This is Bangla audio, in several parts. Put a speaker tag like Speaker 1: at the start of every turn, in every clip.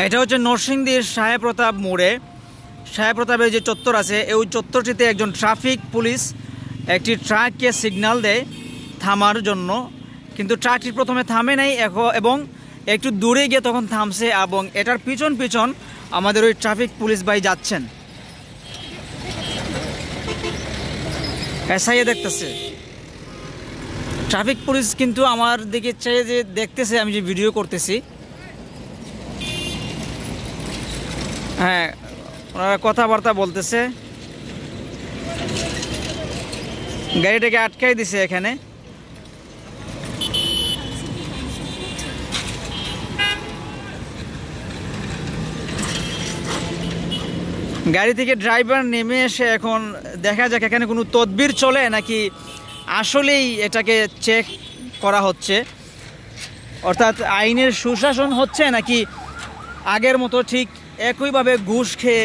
Speaker 1: এটা হচ্ছে নরসিংদীর সাহেবপ্রতাপ মোড়ে। সাহেবপ্রতাপের যে চত্বর আছে, এই চত্বরটিতে একজন ট্রাফিক পুলিশ একটি ট্রাককে সিগন্যাল দেয় থামার জন্য, কিন্তু ট্রাকটি প্রথমে থামে নাই এবং একটু দূরে গিয়ে তখন থামছে, এবং এটার পিছন পিছন আমাদের ওই ট্রাফিক পুলিশ ভাই যাচ্ছেন। এসআইএ দেখতেছে, ট্রাফিক পুলিশ কিন্তু আমার দিকে চেয়ে যে দেখতেছে আমি যে ভিডিও করতেছি। হ্যাঁ, ওনারা কথাবার্তা বলতেছে। গাড়িটাকে আটকাই দিছে এখানে। গাড়ি থেকে ড্রাইভার নেমে এসে এখন দেখা যাক এখানে কোনো তদবির চলে নাকি আসলেই এটাকে চেক করা হচ্ছে, অর্থাৎ আইনের সুশাসন হচ্ছে নাকি আগের মতো ঠিক একইভাবে ঘুষ খেয়ে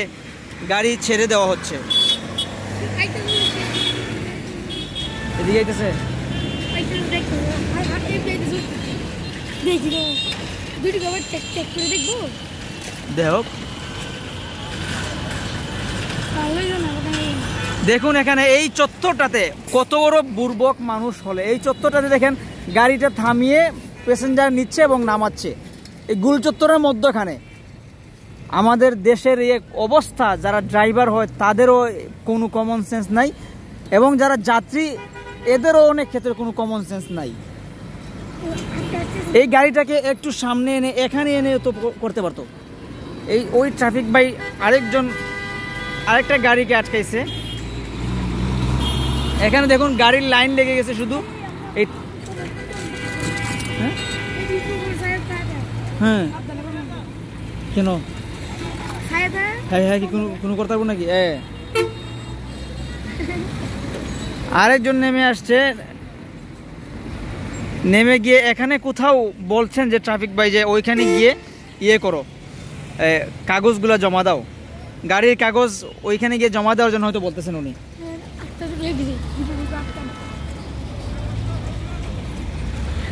Speaker 1: গাড়ি ছেড়ে দেওয়া হচ্ছে। এদিকে আইতেছে, দেখ দেখুন এখানে এই চত্বরটাতে কত বড় বুর্বক মানুষ হলে এই চত্বরটাতে দেখেন গাড়িটা থামিয়ে প্যাসেঞ্জার নিচ্ছে এবং নামাচ্ছে এই গুল চত্বরের মধ্যখানে। আমাদের দেশের এই অবস্থা, যারা ড্রাইভার হয় তাদেরও কোনো কমন সেন্স নাই, এবং যারা যাত্রী এদেরও অনেক ক্ষেত্রে কোনো কমন সেন্স নাই। এই গাড়িটাকে একটু সামনে এনে এখানে এনে তো করতে পারতো। ওই ট্রাফিক ভাই আরেকটা গাড়িকে আটকাইছে। এখানে দেখুন গাড়ির লাইন লেগে গেছে শুধু এই। হ্যাঁ কেন হ্যাঁ কি কোনো করতে পারবো নাকি? আরেকজন নেমে আসছে, নেমে গিয়ে এখানে কোথাও বলছেন যে ট্রাফিক ভাই যে ওইখানে গিয়ে ইয়ে করো, কাগজগুলো জমা দাও, গাড়ির কাগজ ওইখানে গিয়ে জমা দেওয়ার জন্য হয়তো বলতেছেন উনি।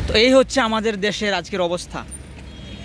Speaker 1: তো এই হচ্ছে আমাদের দেশের আজকের অবস্থা।